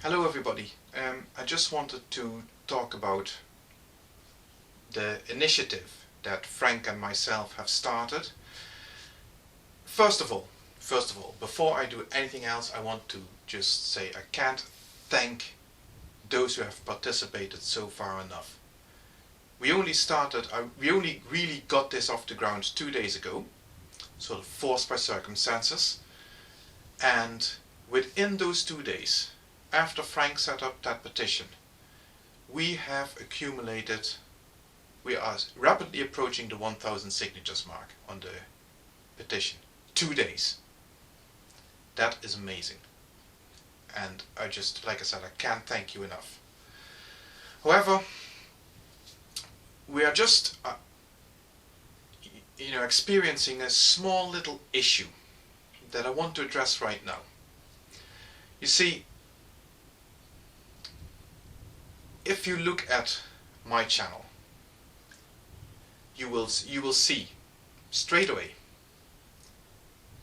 Hello everybody. I just wanted to talk about the initiative that Frank and myself have started. First of all, before I do anything else, I want to just say I can't thank those who have participated so far enough. We only really got this off the ground 2 days ago, sort of forced by circumstances, and within those 2 days, after Frank set up that petition, we are rapidly approaching the 1,000 signatures mark on the petition. 2 days. That is amazing. And like I said, I can't thank you enough. However, we are just experiencing a small little issue that I want to address right now. You see, if you look at my channel, you will see straight away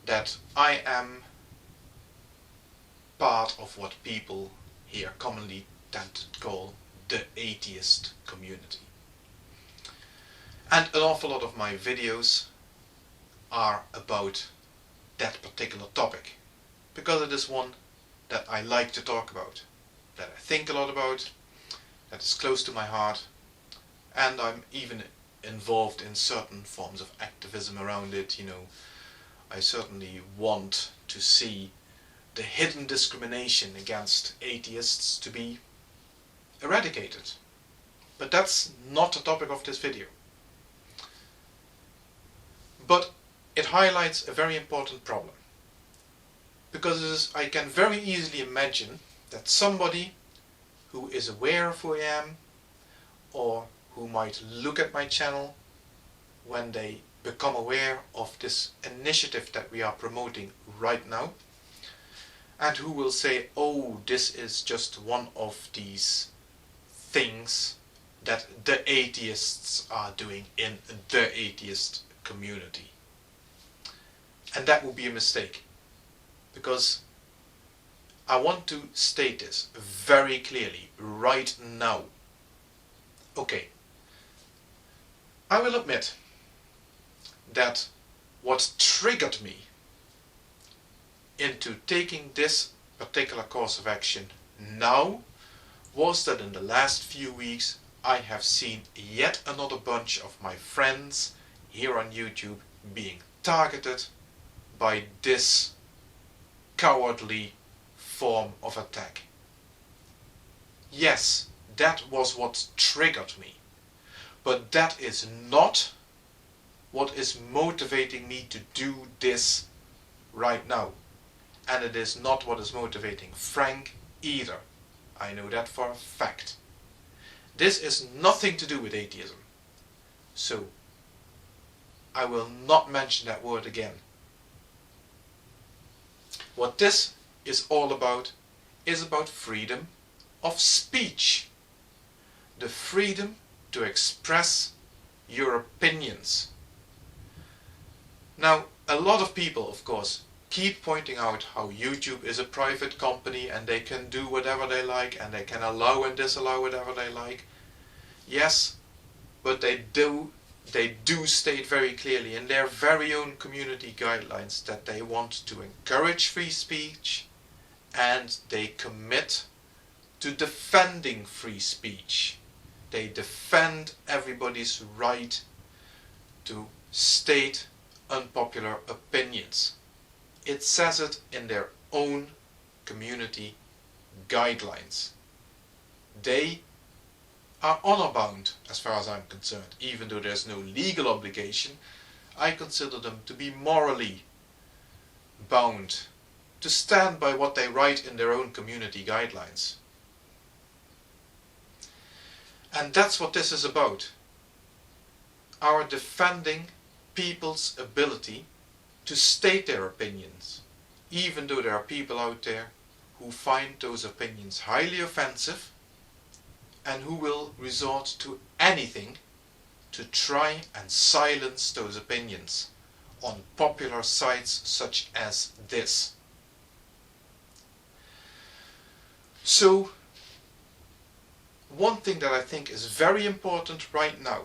that I am part of what people here commonly tend to call the atheist community. And an awful lot of my videos are about that particular topic, because it is one that I like to talk about, that I think a lot about, that is close to my heart, and I'm even involved in certain forms of activism around it. I certainly want to see the hidden discrimination against atheists to be eradicated. But that's not the topic of this video. But it highlights a very important problem, because I can very easily imagine that somebody who is aware of who I am, or who might look at my channel when they become aware of this initiative that we are promoting right now, and who will say, oh, this is just one of these things that the atheists are doing in the atheist community. And that would be a mistake, because I want to state this very clearly right now. Okay, I will admit that what triggered me into taking this particular course of action now was that in the last few weeks I have seen yet another bunch of my friends here on YouTube being targeted by this cowardly form of attack. Yes, that was what triggered me, but that is not what is motivating me to do this right now, and it is not what is motivating Frank either. I know that for a fact. This is nothing to do with atheism, so I will not mention that word again. What this is all about is about freedom of speech. The freedom to express your opinions. Now, a lot of people, of course, keep pointing out how YouTube is a private company and they can do whatever they like and they can allow and disallow whatever they like. Yes, but they do state very clearly in their very own community guidelines that they want to encourage free speech, and they commit to defending free speech. They defend everybody's right to state unpopular opinions. It says it in their own community guidelines. They are honor bound as far as I'm concerned. Even though there's no legal obligation, I consider them to be morally bound to stand by what they write in their own community guidelines. And that's what this is about. Our defending people's ability to state their opinions, even though there are people out there who find those opinions highly offensive and who will resort to anything to try and silence those opinions on popular sites such as this. So, one thing that I think is very important right now,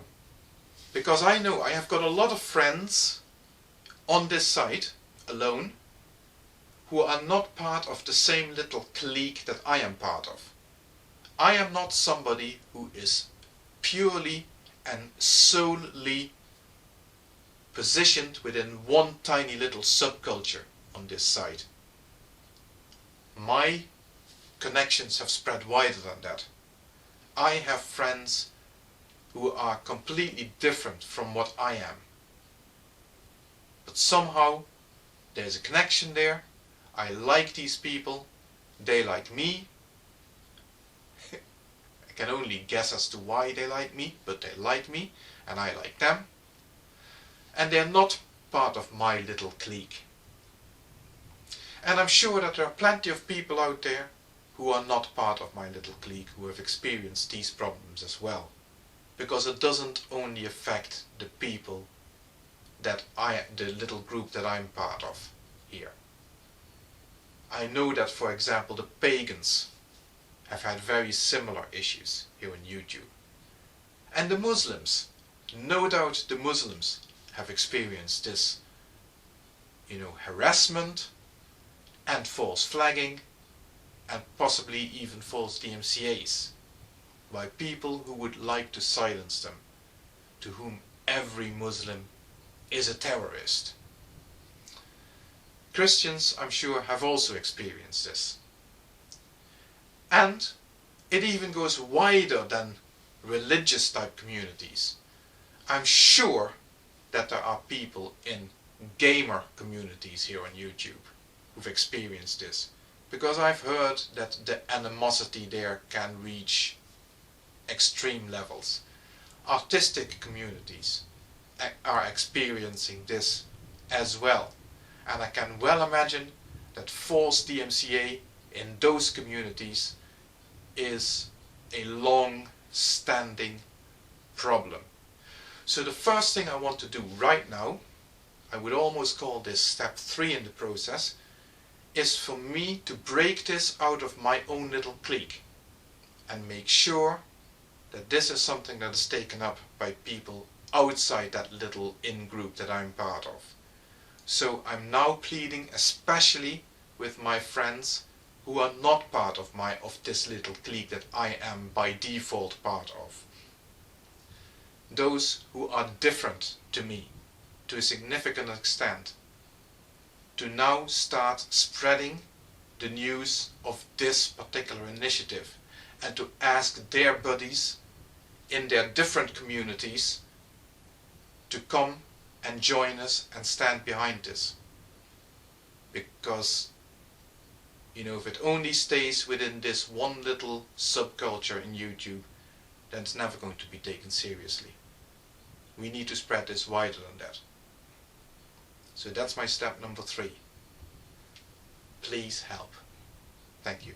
because I know I have got a lot of friends on this site alone who are not part of the same little clique that I am part of. I am not somebody who is purely and solely positioned within one tiny little subculture on this site. My connections have spread wider than that. I have friends who are completely different from what I am. But somehow there's a connection there. I like these people, they like me. I can only guess as to why they like me, but they like me and I like them. And they're not part of my little clique. And I'm sure that there are plenty of people out there who are not part of my little clique who have experienced these problems as well. Because it doesn't only affect the people that the little group that I'm part of here. I know that, for example, the pagans have had very similar issues here on YouTube. And the Muslims, no doubt the Muslims have experienced this, harassment and false flagging and possibly even false DMCAs by people who would like to silence them, to whom every Muslim is a terrorist. Christians, I'm sure, have also experienced this. And it even goes wider than religious type communities. I'm sure that there are people in gamer communities here on YouTube who've experienced this, because I've heard that the animosity there can reach extreme levels. Artistic communities are experiencing this as well, and I can well imagine that false DMCA in those communities is a long-standing problem. So the first thing I want to do right now, I would almost call this step 3 in the process, is for me to break this out of my own little clique and make sure that this is something that is taken up by people outside that little in-group that I'm part of. So I'm now pleading especially with my friends who are not part of this little clique that I am by default part of. Those who are different to me to a significant extent, to now start spreading the news of this particular initiative and to ask their buddies in their different communities to come and join us and stand behind this. Because, if it only stays within this one little subculture in YouTube, then it's never going to be taken seriously. We need to spread this wider than that. So that's my step number 3. Please help. Thank you.